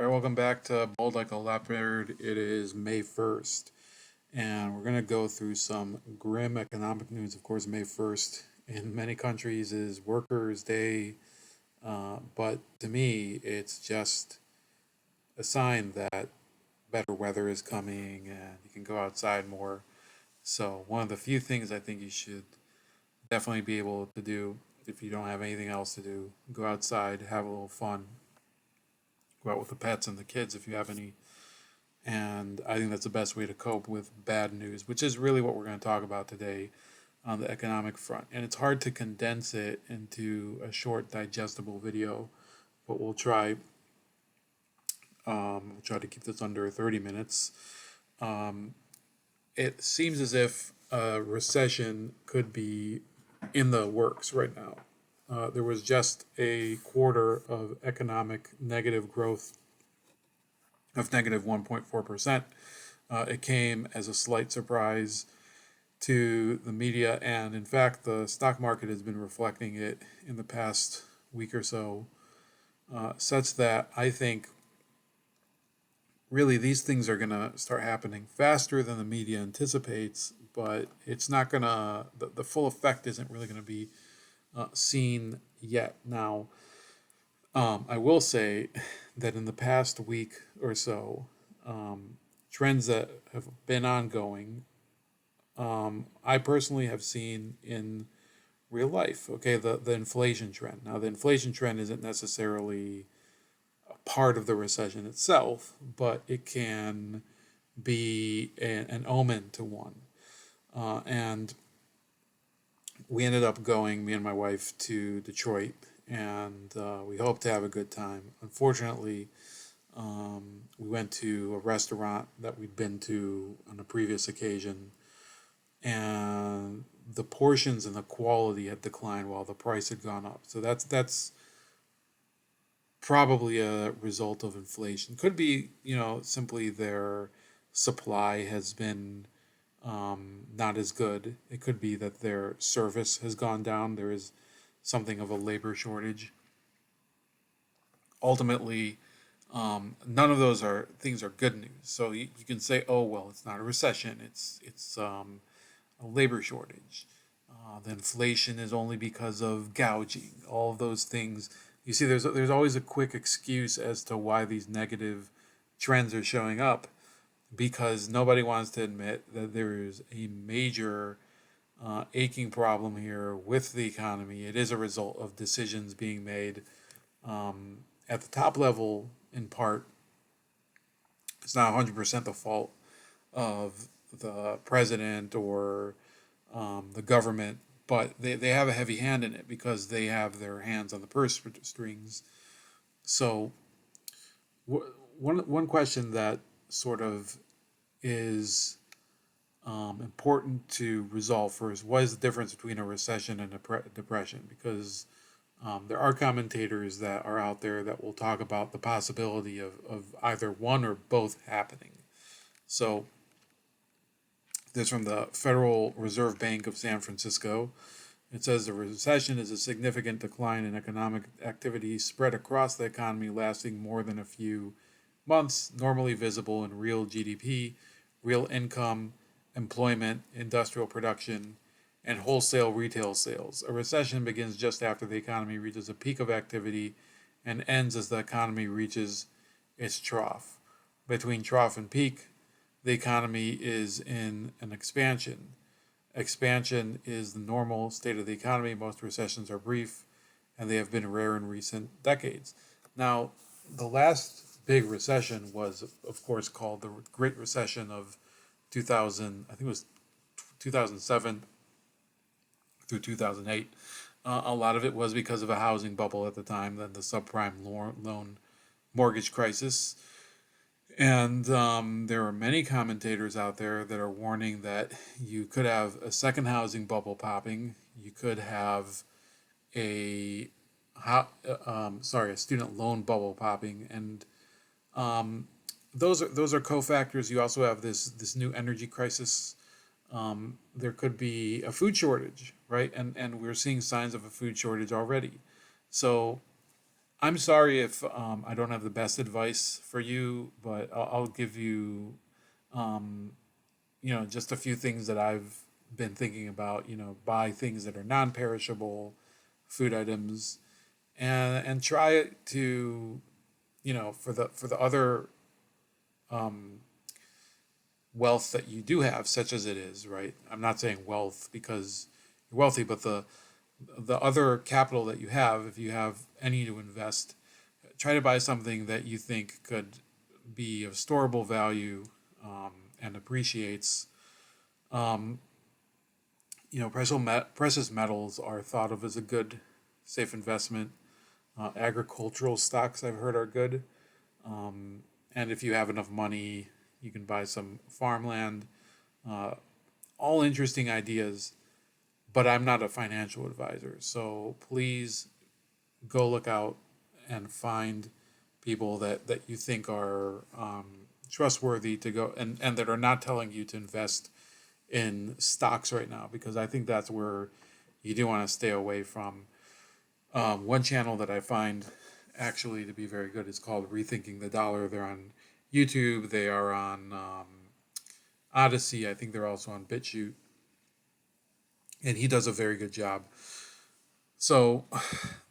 All right, welcome back to Bold Like a Leopard. It is May 1st, and we're going to go through some grim economic news. Of course, May 1st in many countries is Workers' Day, but to me, it's just a sign that better weather is coming and you can go outside more. So, one of the few things I think you should definitely be able to do if you don't have anything else to do, go outside, have a little fun, go out with the pets and the kids if you have any. And I think that's the best way to cope with bad news, which is really what we're going to talk about today on the economic front. And it's hard to condense it into a short, digestible video, but we'll try to keep this under 30 minutes. Um, it seems as if a recession could be in the works right now. There was just a quarter of economic negative growth of negative 1.4%. It came as a slight surprise to the media, and in fact, the stock market has been reflecting it in the past week or so, such that I think really these things are going to start happening faster than the media anticipates, but it's not going to, the full effect isn't really going to be seen yet. Now, I will say that in the past week or so, trends that have been ongoing, I personally have seen in real life. Okay, the inflation trend. Now, the inflation trend isn't necessarily a part of the recession itself, but it can be an omen to one. And we ended up going, me and my wife, to Detroit, and we hoped to have a good time. Unfortunately, we went to a restaurant that we'd been to on a previous occasion, and the portions and the quality had declined while the price had gone up. So that's probably a result of inflation. Could be, simply their supply has been not as good. It could be that their service has gone down. There is something of a labor shortage. Ultimately, none of those are things are good news. So you can say, oh well, it's not a recession. It's a labor shortage. The inflation is only because of gouging. All of those things. You see, there's always a quick excuse as to why these negative trends are showing up, because nobody wants to admit that there is a major aching problem here with the economy. It is a result of decisions being made at the top level, in part. It's not 100% the fault of the president or the government, but they have a heavy hand in it because they have their hands on the purse strings. So, one question that sort of is important to resolve first: what is the difference between a recession and a depression? Because there are commentators that are out there that will talk about the possibility of either one or both happening. So, this is from the Federal Reserve Bank of San Francisco. It says the recession is a significant decline in economic activity spread across the economy lasting more than a few months, normally visible in real GDP, real income, employment, industrial production, and wholesale retail sales. A recession begins just after the economy reaches a peak of activity and ends as the economy reaches its trough. Between trough and peak, the economy is in an expansion. Expansion is the normal state of the economy. Most recessions are brief, and they have been rare in recent decades. Now, the last big recession was, of course, called the Great Recession of 2000. I think it was 2007 through 2008. A lot of it was because of a housing bubble at the time, then the subprime loan mortgage crisis. And there are many commentators out there that are warning that you could have a second housing bubble popping. You could have a a student loan bubble popping, and those are cofactors. You also have this new energy crisis. There could be a food shortage, right? And we're seeing signs of a food shortage already. So I'm sorry if I don't have the best advice for you, but I'll give you, um, just a few things that I've been thinking about. Buy things that are non-perishable food items, and try to, for the other wealth that you do have, such as it is, right? I'm not saying wealth because you're wealthy, but the other capital that you have, if you have any to invest, try to buy something that you think could be of storable value, and appreciates. Um, precious metals are thought of as a good, safe investment. Agricultural stocks I've heard are good. And if you have enough money, you can buy some farmland. Uh, all interesting ideas, but I'm not a financial advisor. So please go look out and find people that you think are trustworthy to go and that are not telling you to invest in stocks right now, because I think that's where you do want to stay away from. One channel that I find actually to be very good is called Rethinking the Dollar. They're on YouTube. They are on Odyssey. I think they're also on BitChute, and he does a very good job. So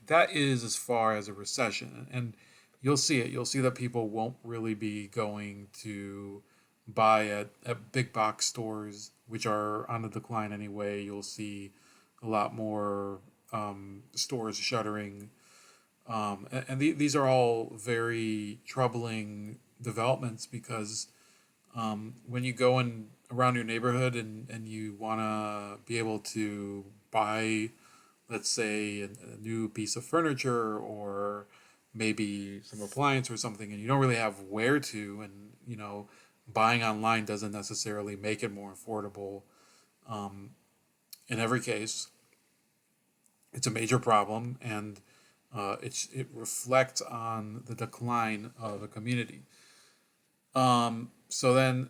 that is as far as a recession, and you'll see it. You'll see that people won't really be going to buy at big box stores, which are on the decline anyway. You'll see a lot more stores shuttering. These are all very troubling developments because when you go in around your neighborhood and you want to be able to buy, let's say, a new piece of furniture or maybe some appliance or something, and you don't really have where to, and buying online doesn't necessarily make it more affordable. In every case, it's a major problem, and it reflects on the decline of a community. So then,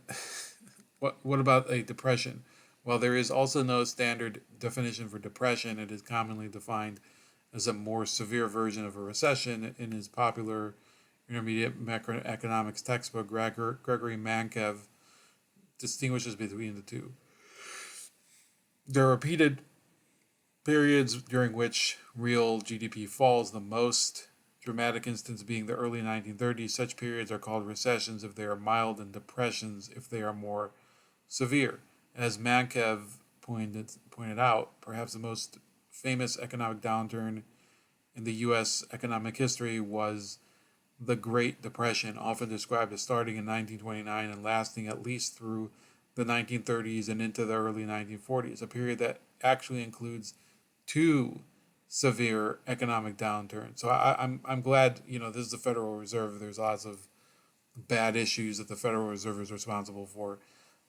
what about a depression? While there is also no standard definition for depression, it is commonly defined as a more severe version of a recession. In his popular intermediate macroeconomics textbook, Gregory Mankiw distinguishes between the two. There are repeated periods during which real GDP falls, the most dramatic instance being the early 1930s. Such periods are called recessions if they are mild, and depressions if they are more severe. As Mankiw pointed out, perhaps the most famous economic downturn in the U.S. economic history was the Great Depression, often described as starting in 1929 and lasting at least through the 1930s and into the early 1940s, a period that actually includes two severe economic downturns. So I'm glad, this is the Federal Reserve. There's lots of bad issues that the Federal Reserve is responsible for.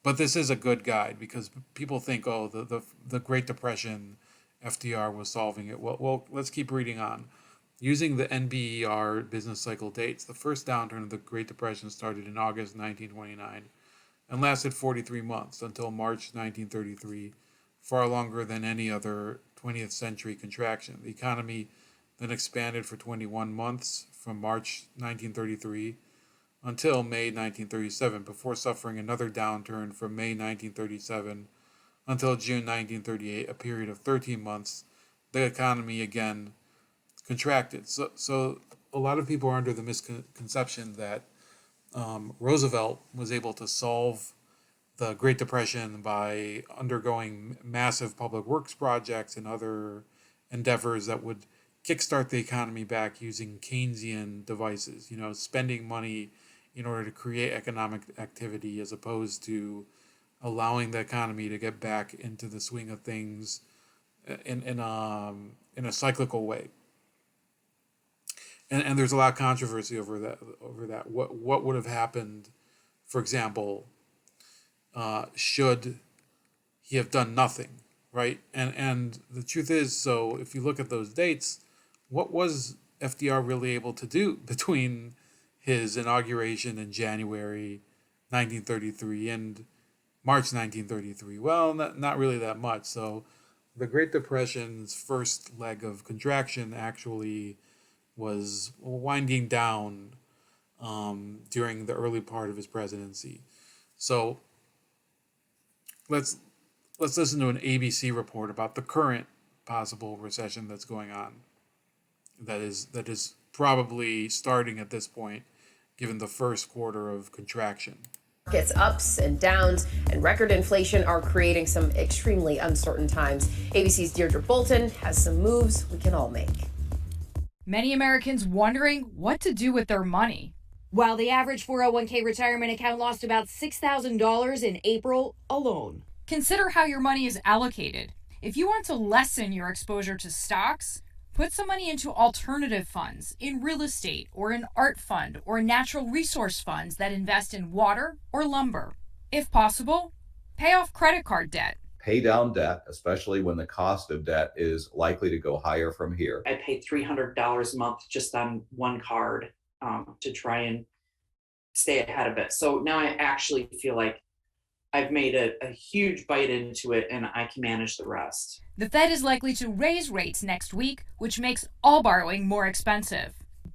But this is a good guide because people think, oh, the Great Depression, FDR was solving it. Well, let's keep reading on. Using the NBER business cycle dates, the first downturn of the Great Depression started in August 1929 and lasted 43 months until March 1933, far longer than any other 20th century contraction. The economy then expanded for 21 months from March 1933 until May 1937, before suffering another downturn from May 1937 until June 1938, a period of 13 months. The economy again contracted. So a lot of people are under the misconception that Roosevelt was able to solve the Great Depression by undergoing massive public works projects and other endeavors that would kickstart the economy back using Keynesian devices, spending money in order to create economic activity as opposed to allowing the economy to get back into the swing of things in a cyclical way. And there's a lot of controversy over that. What would have happened, for example, should he have done nothing, right? And the truth is, so if you look at those dates, what was FDR really able to do between his inauguration in January 1933 and March 1933? Well, not really that much. So the Great Depression's first leg of contraction actually was winding down during the early part of his presidency. So let's listen to an ABC report about the current possible recession that's going on. That is probably starting at this point, given the first quarter of contraction. Markets ups and downs and record inflation are creating some extremely uncertain times. ABC's Deirdre Bolton has some moves we can all make. Many Americans wondering what to do with their money. While the average 401k retirement account lost about $6,000 in April alone. Consider how your money is allocated. If you want to lessen your exposure to stocks, put some money into alternative funds, in real estate, or an art fund, or natural resource funds that invest in water or lumber. If possible, pay off credit card debt. Pay down debt, especially when the cost of debt is likely to go higher from here. I paid $300 a month just on one card to try and stay ahead of it. So now I actually feel like I've made a huge bite into it and I can manage the rest. The Fed is likely to raise rates next week, which makes all borrowing more expensive.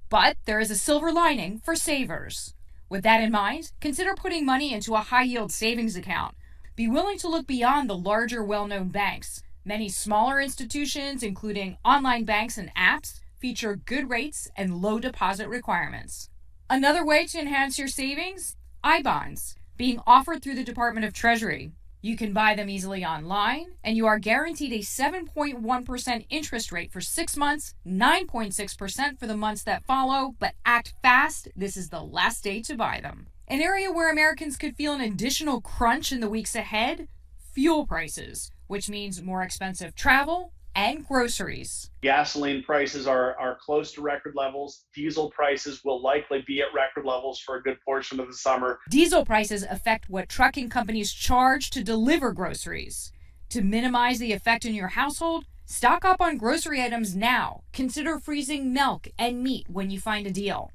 But there is a silver lining for savers. With that in mind, consider putting money into a high-yield savings account. Be willing to look beyond the larger, well-known banks. Many smaller institutions, including online banks and apps, feature good rates and low deposit requirements. Another way to enhance your savings? I-bonds, being offered through the Department of Treasury. You can buy them easily online, and you are guaranteed a 7.1% interest rate for 6 months, 9.6% for the months that follow, but act fast, this is the last day to buy them. An area where Americans could feel an additional crunch in the weeks ahead? Fuel prices, which means more expensive travel and groceries. Gasoline prices are close to record levels. Diesel prices will likely be at record levels for a good portion of the summer. Diesel prices affect what trucking companies charge to deliver groceries. To minimize the effect in your household, stock up on grocery items now. Consider freezing milk and meat when you find a deal.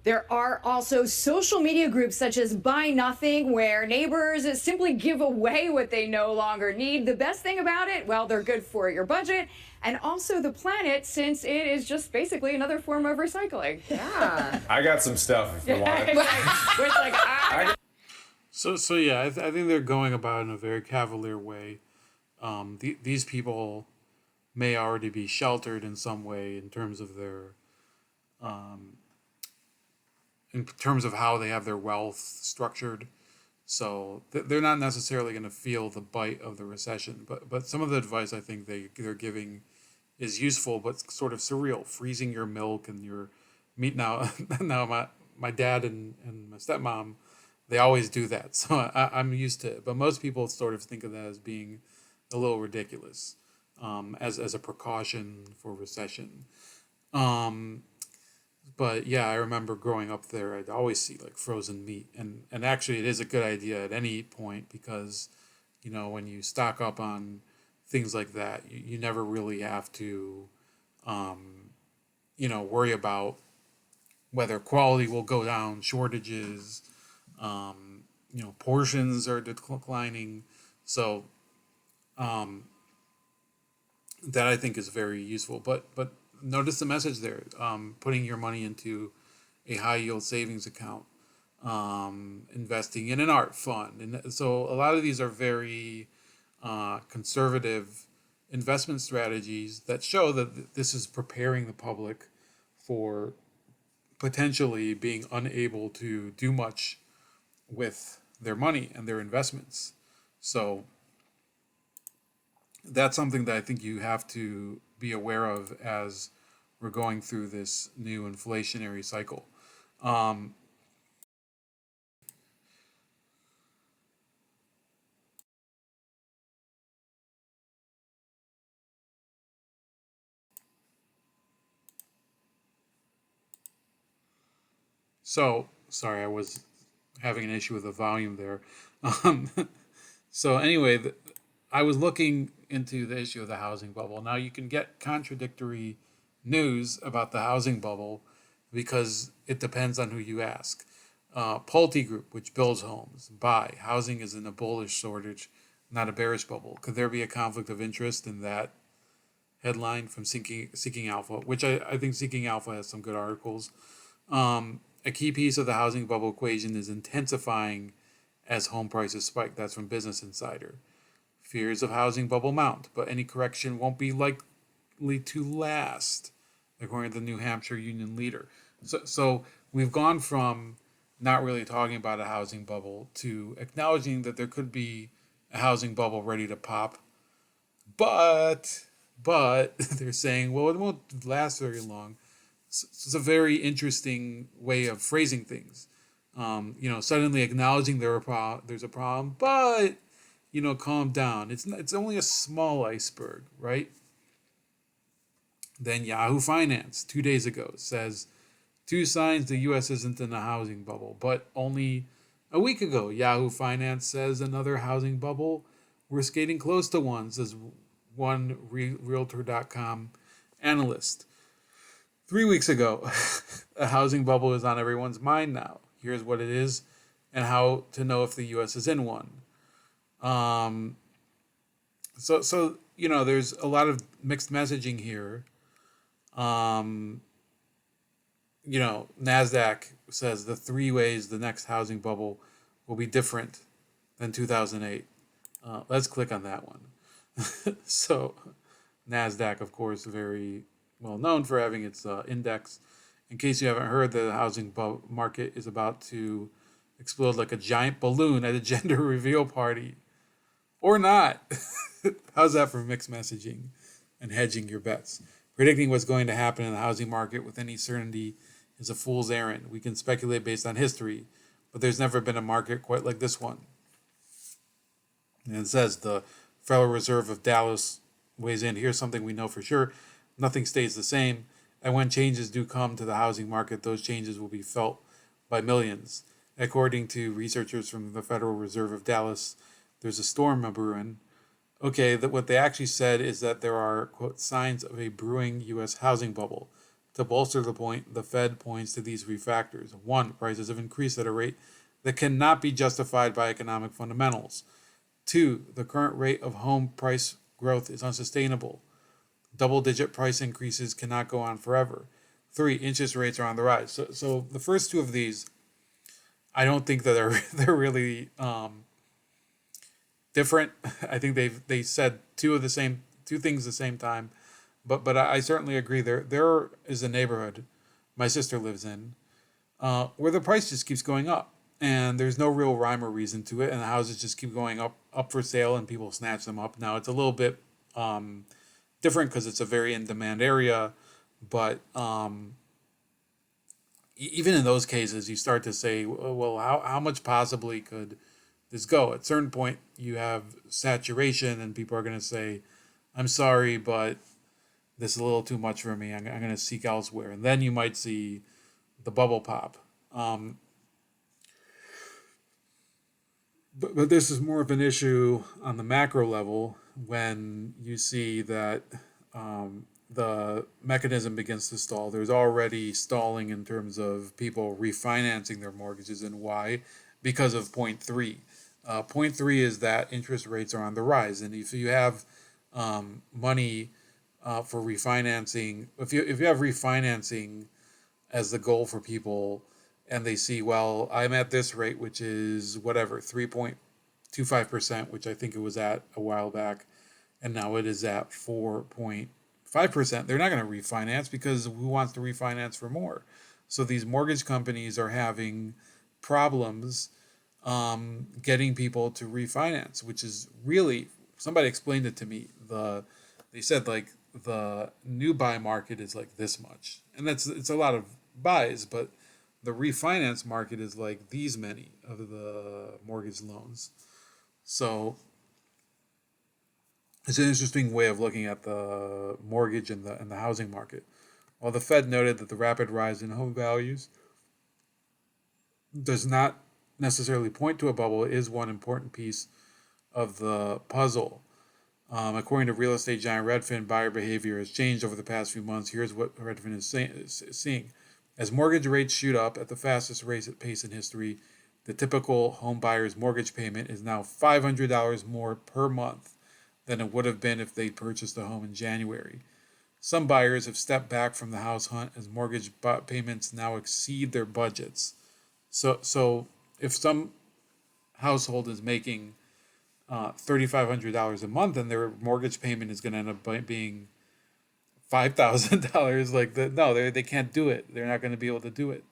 There are also social media groups such as Buy Nothing, where neighbors simply give away what they no longer need. The best thing about it, well, they're good for your budget and also the planet, since it is just basically another form of recycling. Yeah. I got some stuff if you want it. So yeah, I think they're going about it in a very cavalier way. These people may already be sheltered in some way in terms of their in terms of how they have their wealth structured. So they're not necessarily going to feel the bite of the recession. But some of the advice I think they're giving is useful, but sort of surreal. Freezing your milk and your meat. Now my dad and my stepmom, they always do that. So I'm used to it. But most people sort of think of that as being a little ridiculous, as a precaution for recession. But yeah, I remember growing up there, I'd always see like frozen meat. And actually it is a good idea at any point because, when you stock up on things like that, you never really have to, worry about whether quality will go down, shortages, portions are declining. So that I think is very useful. But notice the message there, putting your money into a high yield savings account, investing in an art fund. And so a lot of these are very conservative investment strategies that show that this is preparing the public for potentially being unable to do much with their money and their investments. So that's something that I think you have to be aware of as we're going through this new inflationary cycle. So, sorry, I was having an issue with the volume there. So anyway, I was looking into the issue of the housing bubble. Now you can get contradictory news about the housing bubble because it depends on who you ask. Pulte Group, which builds homes, buy. Housing is in a bullish shortage, not a bearish bubble. Could there be a conflict of interest in that headline from Seeking Alpha, which I think Seeking Alpha has some good articles. A key piece of the housing bubble equation is intensifying as home prices spike. That's from Business Insider. Fears of housing bubble mount, but any correction won't be likely to last, according to the New Hampshire union leader. So we've gone from not really talking about a housing bubble to acknowledging that there could be a housing bubble ready to pop, but they're saying, well, it won't last very long. So it's a very interesting way of phrasing things. Suddenly acknowledging there's a problem, but calm down. It's only a small iceberg, right? Then Yahoo Finance 2 days ago says 2 signs the U.S. isn't in a housing bubble, but only a week ago Yahoo Finance says another housing bubble. We're skating close to one, says one Realtor.com analyst. 3 weeks ago, a housing bubble is on everyone's mind now. Here's what it is and how to know if the U.S. is in one. So there's a lot of mixed messaging here. NASDAQ says the 3 ways the next housing bubble will be different than 2008. Let's click on that one. So NASDAQ, of course, very well known for having its index. In case you haven't heard, the housing market is about to explode like a giant balloon at a gender reveal party. Or not. How's that for mixed messaging and hedging your bets? Predicting what's going to happen in the housing market with any certainty is a fool's errand. We can speculate based on history, but there's never been a market quite like this one. And it says the Federal Reserve of Dallas weighs in. Here's something we know for sure. Nothing stays the same. And when changes do come to the housing market, those changes will be felt by millions. According to researchers from the Federal Reserve of Dallas, there's a storm brewing. Okay, what they actually said is that there are, quote, signs of a brewing U.S. housing bubble. To bolster the point, the Fed points to these 3 factors. 1, prices have increased at a rate that cannot be justified by economic fundamentals. 2, the current rate of home price growth is unsustainable. Double-digit price increases cannot go on forever. 3, interest rates are on the rise. So the first 2 of these, I don't think that they're really different. I think they said 2 things at the same time, but I certainly agree. There is a neighborhood my sister lives in where the price just keeps going up, and there's no real rhyme or reason to it, and the houses just keep going up for sale, and people snatch them up. Now it's a little bit different because it's a very in-demand area, but even in those cases, you start to say, well, how much possibly could this go? At a certain point, you have saturation, and people are going to say, I'm sorry, but this is a little too much for me. I'm going to seek elsewhere. And then you might see the bubble pop. But this is more of an issue on the macro level when you see that the mechanism begins to stall. There's already stalling in terms of people refinancing their mortgages. And why? Because of point 3. Point 3 is that interest rates are on the rise. And if you have money for refinancing, if you have refinancing as the goal for people, and they see, well, I'm at this rate, which is whatever, 3.25%, which I think it was at a while back, and now it is at 4.5%. They're not going to refinance because who wants to refinance for more? So these mortgage companies are having problems getting people to refinance, which is really, somebody explained it to me. They said like the new buy market is like this much, and it's a lot of buys, but the refinance market is like these many of the mortgage loans. So it's an interesting way of looking at the mortgage and the housing market. While the Fed noted that the rapid rise in home values does not necessarily point to a bubble, it is one important piece of the puzzle. According to real estate giant Redfin, buyer behavior has changed over the past few months. Here's what Redfin is seeing. As mortgage rates shoot up at the fastest pace in history, the typical home buyer's mortgage payment is now $500 more per month than it would have been if they purchased a home in January. Some buyers have stepped back from the house hunt as mortgage payments now exceed their budgets. So if some household is making $3,500 a month and their mortgage payment is going to end up being $5,000, like no, they can't do it. They're not going to be able to do it.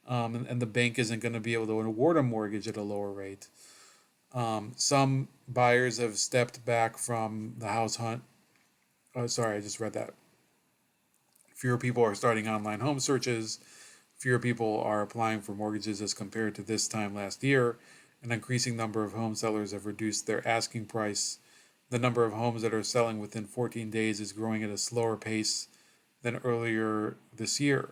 And the bank isn't going to be able to award a mortgage at a lower rate. Some buyers have stepped back from the house hunt. Oh, sorry, I just read that. Fewer people are starting online home searches. Fewer people are applying for mortgages as compared to this time last year. An increasing number of home sellers have reduced their asking price. The number of homes that are selling within 14 days is growing at a slower pace than earlier this year.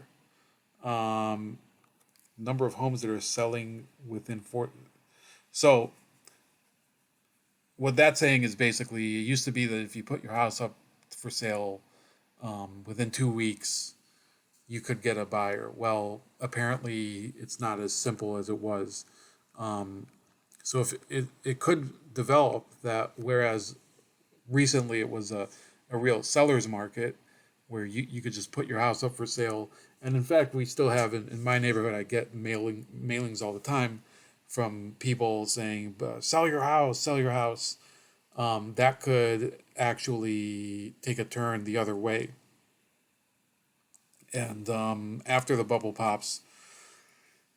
Number of homes that are selling within So what that's saying is basically, it used to be that if you put your house up for sale within 2 weeks, you could get a buyer. Well, apparently it's not as simple as it was. So if it could develop that, whereas recently it was a real seller's market where you could just put your house up for sale. And in fact, we still have in my neighborhood, I get mailings all the time from people saying, sell your house, sell your house. That could actually take a turn the other way. And after the bubble pops,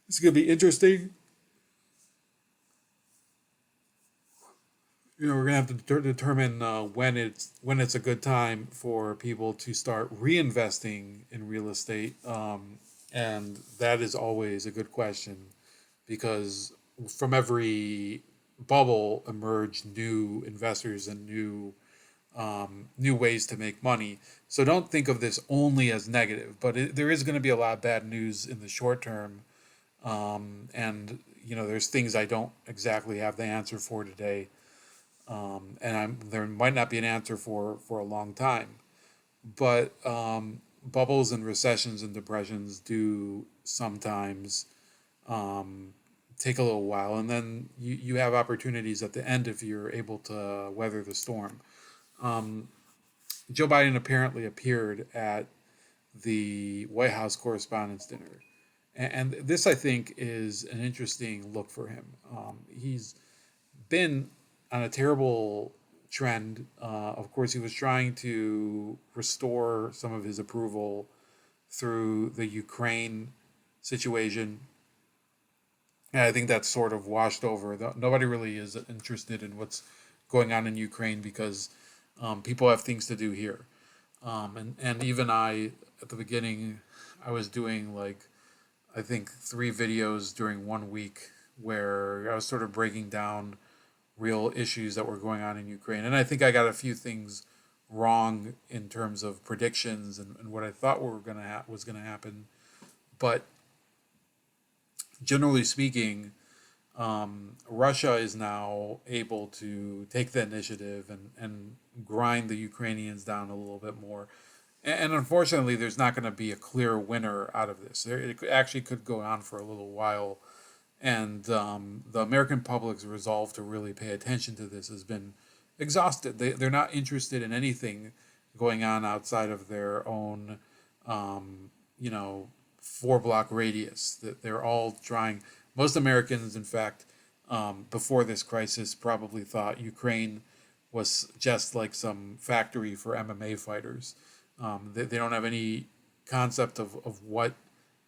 it's going to be interesting. We're gonna have to determine when it's a good time for people to start reinvesting in real estate, and that is always a good question, because from every bubble emerge new investors and new ways to make money. So don't think of this only as negative, but there is going to be a lot of bad news in the short term, and there's things I don't exactly have the answer for today. And there might not be an answer for a long time, but bubbles and recessions and depressions do sometimes take a little while, and then you have opportunities at the end if you're able to weather the storm. Joe Biden apparently appeared at the White House Correspondents' dinner, and this, I think, is an interesting look for him. He's been on a terrible trend. Of course, he was trying to restore some of his approval through the Ukraine situation. And I think that's sort of washed over. Nobody really is interested in what's going on in Ukraine because people have things to do here. And even I, at the beginning, I was doing I think 3 videos during 1 week where I was sort of breaking down real issues that were going on in Ukraine. And I think I got a few things wrong in terms of predictions and what I thought was going to happen. But generally speaking, Russia is now able to take the initiative and grind the Ukrainians down a little bit more. And unfortunately, there's not going to be a clear winner out of this. It actually could go on for a little while. And the American public's resolve to really pay attention to this has been exhausted. They're not interested in anything going on outside of their own, 4-block radius. That they're all trying. Most Americans, in fact, before this crisis, probably thought Ukraine was just like some factory for MMA fighters. They don't have any concept of what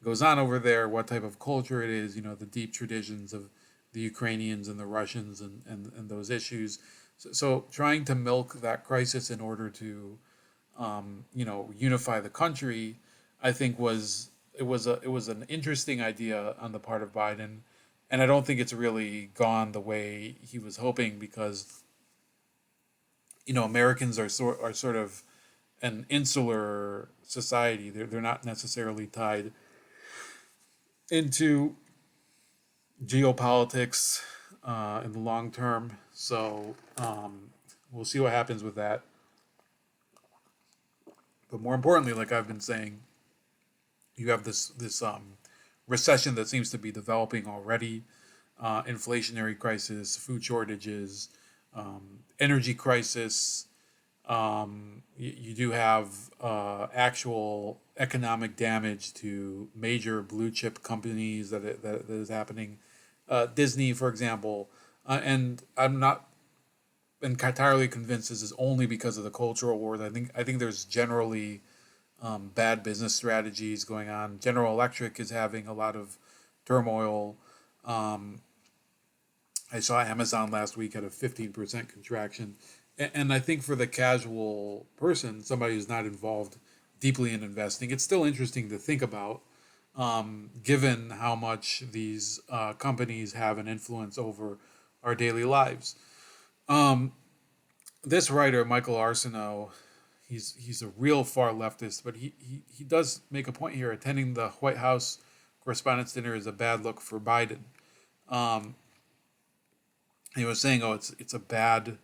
goes on over there, what type of culture it is, the deep traditions of the Ukrainians and the Russians and those issues. So trying to milk that crisis in order to, unify the country, I think was an interesting idea on the part of Biden. And I don't think it's really gone the way he was hoping because, Americans are sort of an insular society. They're not necessarily tied into geopolitics in the long term. So we'll see what happens with that. But more importantly, like I've been saying, you have this recession that seems to be developing already, inflationary crisis, food shortages, energy crisis, You do have actual economic damage to major blue chip companies that is happening. Disney, for example, and I'm not entirely convinced this is only because of the cultural wars. I think there's generally bad business strategies going on. General Electric is having a lot of turmoil. Um, I saw Amazon last week had a 15% contraction. And I think for the casual person, somebody who's not involved deeply in investing, it's still interesting to think about, given how much these companies have an influence over our daily lives. Um, this writer, Michael Arsenault, he's a real far leftist, but he does make a point here. Attending the White House Correspondents' Dinner is a bad look for Biden. Um, he was saying, "Oh, it's a bad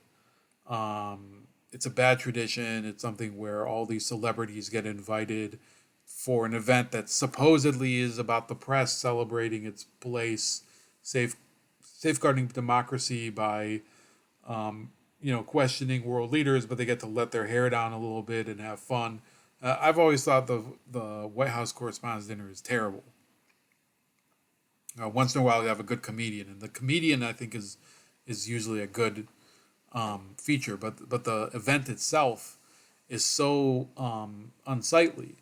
tradition. It's something where all these celebrities get invited for an event that supposedly is about the press celebrating its place, safe safeguarding democracy by questioning world leaders, but they get to let their hair down a little bit and have fun." I've always thought the White House Correspondents' Dinner is terrible. Once in a while, you have a good comedian, and the comedian I think is usually a good feature, but the event itself is so unsightly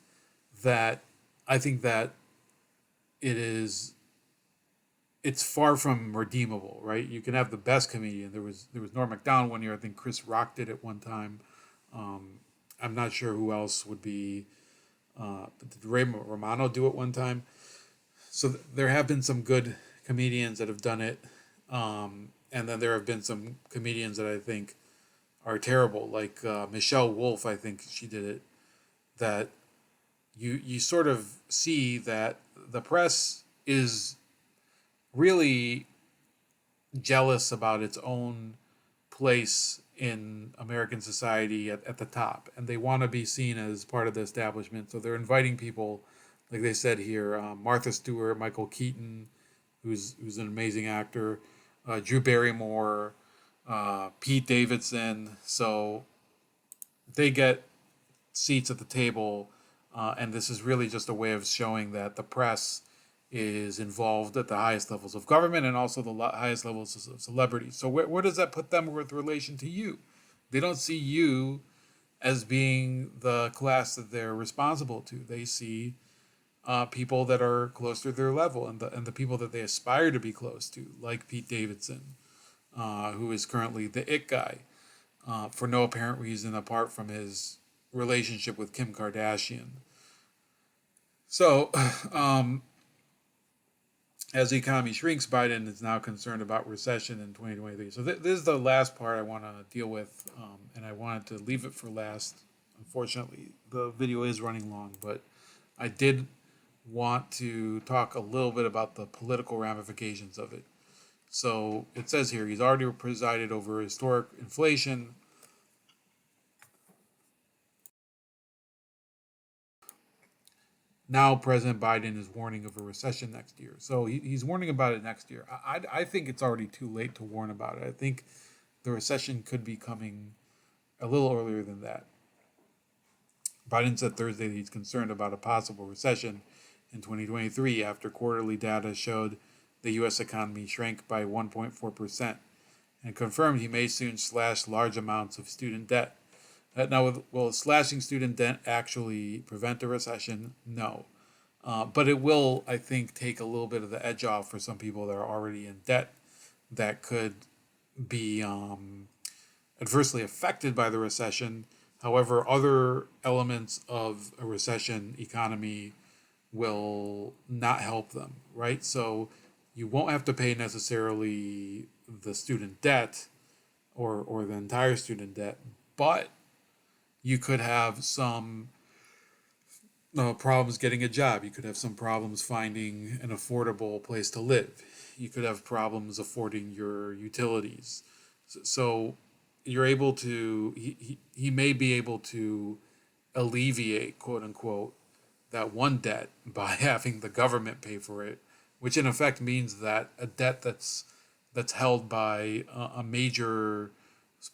that I think that it is it's far from redeemable, right? You can have the best comedian. There was Norm Macdonald one year. I think Chris Rock did it one time. I'm not sure who else would be. Did Ray Romano do it one time? So there have been some good comedians that have done it, and then there have been some comedians that I think are terrible, like Michelle Wolf. I think she did it. That you sort of see that the press is really jealous about its own place in American society at the top, and they want to be seen as part of the establishment. So they're inviting people, like they said here, Martha Stewart, Michael Keaton, who's an amazing actor, Drew Barrymore, Pete Davidson. So they get seats at the table, and this is really just a way of showing that the press is involved at the highest levels of government and also the highest levels of celebrities. So where does that put them with relation to you? They don't see you as being the class that they're responsible to. They see people that are close to their level, and the people that they aspire to be close to, like Pete Davidson, who is currently the it guy, for no apparent reason apart from his relationship with Kim Kardashian. So, as the economy shrinks, Biden is now concerned about recession in 2023. So this is the last part I want to deal with, and I wanted to leave it for last. Unfortunately, the video is running long, but I did want to talk a little bit about the political ramifications of it. So it says here, he's already presided over historic inflation. Now President Biden is warning of a recession next year. So he's warning about it next year. I think it's already too late to warn about it. I think the recession could be coming a little earlier than that. Biden said Thursday that he's concerned about a possible recession in 2023 after quarterly data showed the U.S. economy shrank by 1.4% and confirmed he may soon slash large amounts of student debt. Now, will slashing student debt actually prevent a recession? No. But it will, I think, take a little bit of the edge off for some people that are already in debt that could be adversely affected by the recession. However, other elements of a recession economy will not help them, right? So you won't have to pay necessarily the student debt or the entire student debt, but you could have some problems getting a job. You could have some problems finding an affordable place to live. You could have problems affording your utilities. So you're able to, he may be able to alleviate, quote unquote, that one debt by having the government pay for it, which in effect means that a debt that's held by a major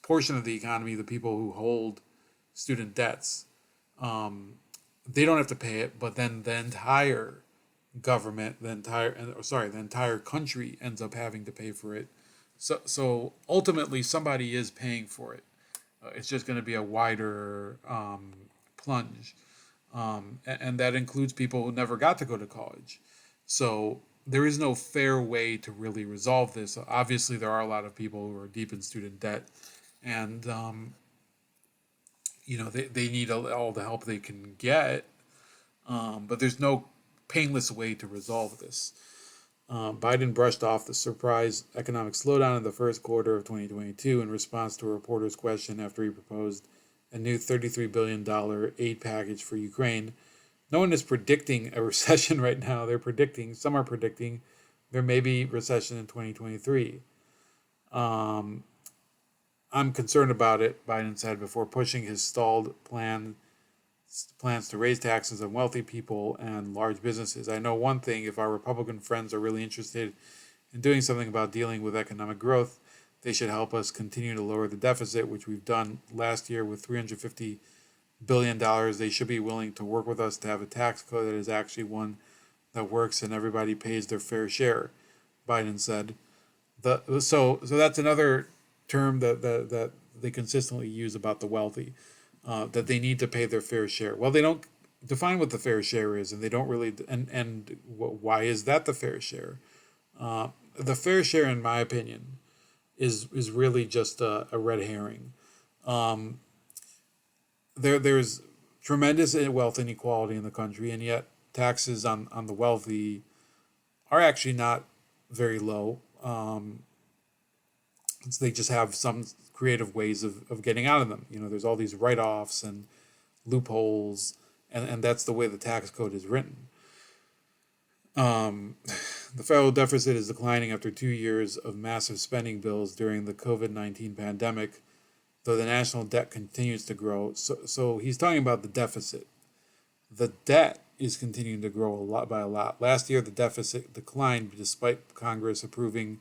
portion of the economy, the people who hold student debts, they don't have to pay it, but then the entire government, the entire country ends up having to pay for it. So ultimately, somebody is paying for it. It's just going to be a wider plunge, and that includes people who never got to go to college. So there is no fair way to really resolve this. Obviously, there are a lot of people who are deep in student debt, and they need all the help they can get. But there's no painless way to resolve this. Biden brushed off the surprise economic slowdown in the first quarter of 2022 in response to a reporter's question after he proposed a new $33 billion aid package for Ukraine. No one is predicting a recession right now. Some are predicting there may be recession in 2023. I'm concerned about it, Biden said before pushing his stalled plans to raise taxes on wealthy people and large businesses. I know one thing: if our Republican friends are really interested in doing something about dealing with economic growth, they should help us continue to lower the deficit, which we've done last year with $350 billion. They should be willing to work with us to have a tax code that is actually one that works and everybody pays their fair share, Biden said. So that's another term that they consistently use about the wealthy. That they need to pay their fair share. Well, they don't define what the fair share is, and they don't really. And why is that the fair share? The fair share, in my opinion, is really just a red herring. There's tremendous wealth inequality in the country, and yet taxes on the wealthy are actually not very low. They just have some creative ways of getting out of them. There's all these write-offs and loopholes, and that's the way the tax code is written. The federal deficit is declining after 2 years of massive spending bills during the COVID-19 pandemic, though the national debt continues to grow. So he's talking about the deficit. The debt is continuing to grow by a lot. Last year, the deficit declined despite Congress approving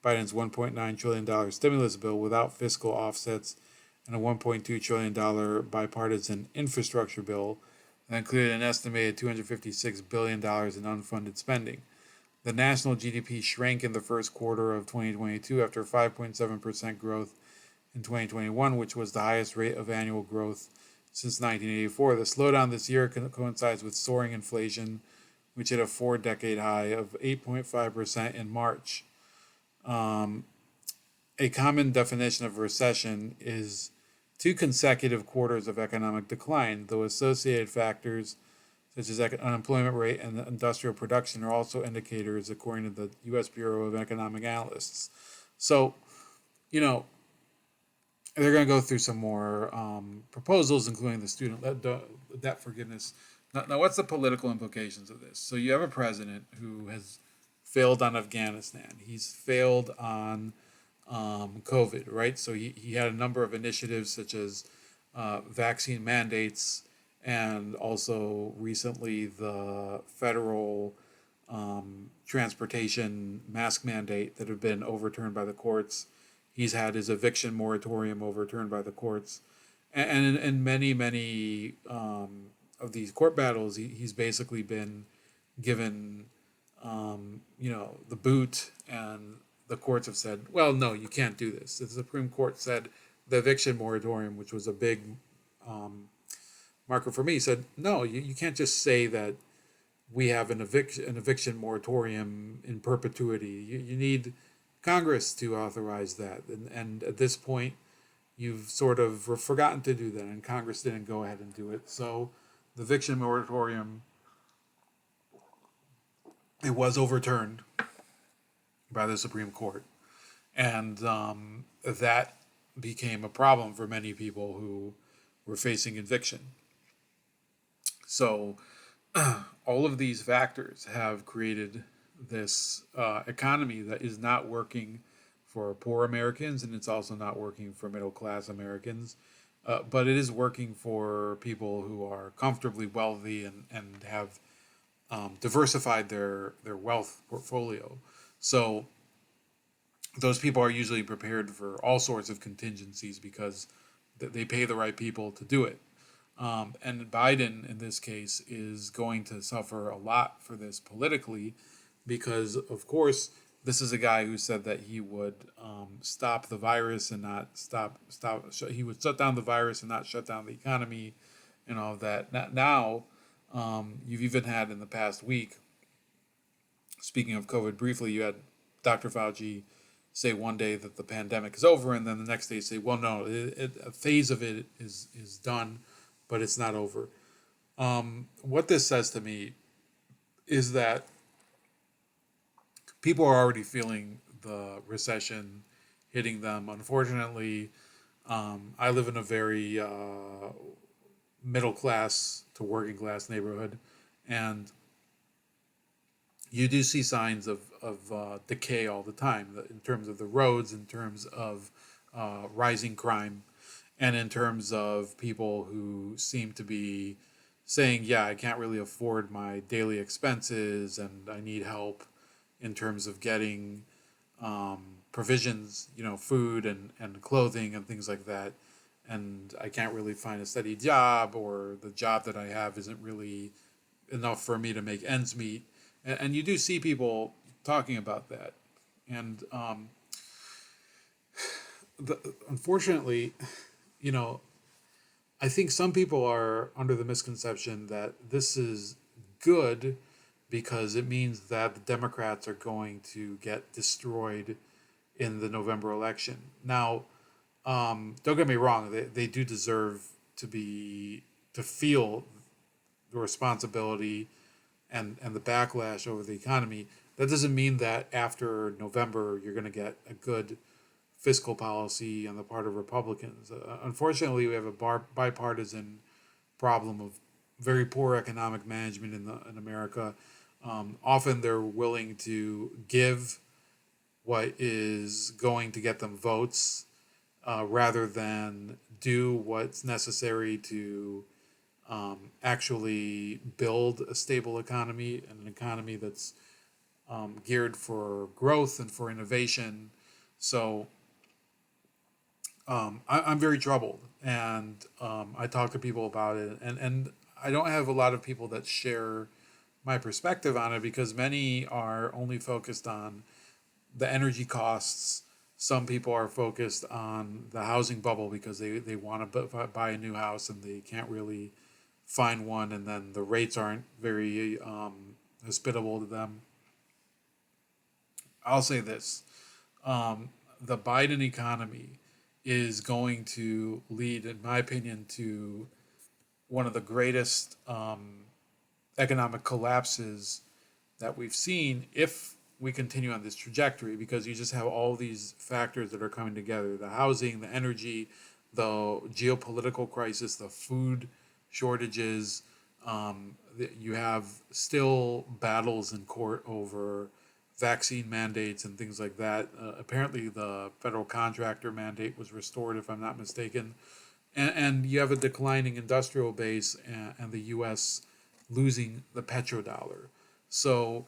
Biden's $1.9 trillion stimulus bill without fiscal offsets and a $1.2 trillion bipartisan infrastructure bill that included an estimated $256 billion in unfunded spending. The national GDP shrank in the first quarter of 2022 after 5.7% growth in 2021, which was the highest rate of annual growth since 1984. The slowdown this year coincides with soaring inflation, which hit a 4-decade high of 8.5% in March. A common definition of recession is 2 consecutive quarters of economic decline, though associated factors such as unemployment rate and industrial production are also indicators, according to the U.S. Bureau of Economic Analysts. So, they're going to go through some more proposals, including the student debt forgiveness. Now, what's the political implications of this? So you have a president who has failed on Afghanistan. He's failed on COVID, right? So he had a number of initiatives such as vaccine mandates, and also recently the federal transportation mask mandate that have been overturned by the courts. He's had his eviction moratorium overturned by the courts. And in many of these court battles, he's basically been given the boot, and the courts have said, well, no, you can't do this. The Supreme Court said the eviction moratorium, which was a big marker for me, said, no, you can't just say that we have an eviction moratorium in perpetuity. You need Congress to authorize that. And at this point, you've sort of forgotten to do that, and Congress didn't go ahead and do it. So the eviction moratorium, it was overturned by the Supreme Court. And that became a problem for many people who were facing eviction. So all of these factors have created this economy that is not working for poor Americans, and it's also not working for middle-class Americans. But it is working for people who are comfortably wealthy and have diversified their wealth portfolio. So those people are usually prepared for all sorts of contingencies because they pay the right people to do it. And Biden, in this case, is going to suffer a lot for this politically, because, of course, this is a guy who said that he would stop the virus and not he would shut down the virus and not shut down the economy, and all of that. Now, you've even had in the past week, speaking of COVID briefly, you had Dr. Fauci say one day that the pandemic is over, and then the next day say, well, no, a phase of it is done, but it's not over. What this says to me is that people are already feeling the recession hitting them. Unfortunately, I live in a very middle class to working class neighborhood, and you do see signs of decay all the time, in terms of the roads, in terms of rising crime, and in terms of people who seem to be saying, yeah, I can't really afford my daily expenses and I need help in terms of getting provisions, food and clothing and things like that. And I can't really find a steady job, or the job that I have isn't really enough for me to make ends meet. And you do see people talking about that. And unfortunately, I think some people are under the misconception that this is good because it means that the Democrats are going to get destroyed in the November election. Now, don't get me wrong, they do deserve to feel the responsibility and the backlash over the economy. That doesn't mean that after November you're going to get a good fiscal policy on the part of Republicans. Unfortunately, we have a bipartisan problem of very poor economic management in America. Often they're willing to give what is going to get them votes rather than do what's necessary to actually build a stable economy, and an economy that's geared for growth and for innovation. So I'm very troubled, and I talk to people about it, and I don't have a lot of people that share my perspective on it, because many are only focused on the energy costs. Some people are focused on the housing bubble because they want to buy a new house and they can't really find one, and then the rates aren't very hospitable to them. I'll say this. The Biden economy is going to lead, in my opinion, to one of the greatest economic collapses that we've seen if we continue on this trajectory, because you just have all these factors that are coming together: the housing, the energy, the geopolitical crisis, the food shortages. You have still battles in court over vaccine mandates and things like that. Apparently, the federal contractor mandate was restored, if I'm not mistaken. And you have a declining industrial base, and the U.S. losing the petrodollar. So,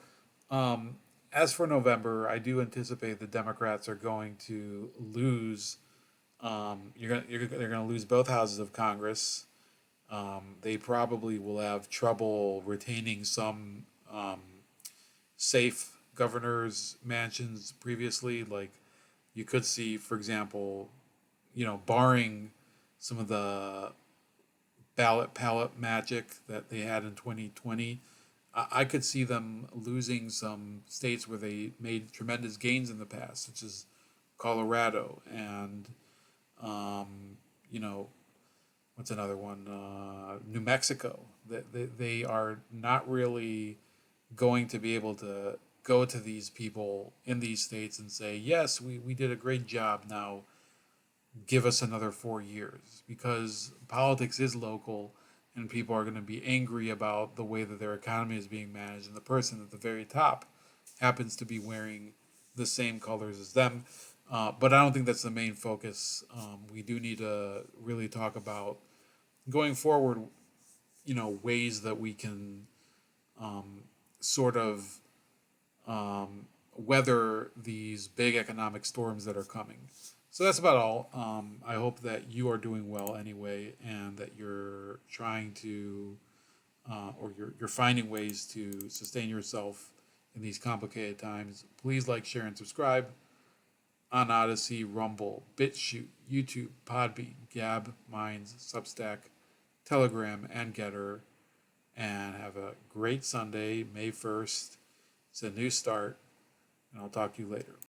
as for November, I do anticipate the Democrats are going to lose. They're going to lose both houses of Congress. They probably will have trouble retaining some safe governors' mansions previously. Like, you could see, for example, barring some of the ballot magic that they had in 2020, I could see them losing some states where they made tremendous gains in the past, such as Colorado and, what's another one? New Mexico. They are not really going to be able to go to these people in these states and say, yes, we did a great job, now give us another 4 years, because politics is local and people are going to be angry about the way that their economy is being managed, and the person at the very top happens to be wearing the same colors as them. But I don't think that's the main focus. We do need to really talk about going forward, ways that we can sort of weather these big economic storms that are coming. So that's about all. I hope that you are doing well anyway, and that you're trying to, or you're finding ways to sustain yourself in these complicated times. Please like, share, and subscribe on Odyssey, Rumble, BitChute, YouTube, Podbean, Gab, Minds, Substack, Telegram, and Getter. And have a great Sunday, May 1st. It's a new start, and I'll talk to you later.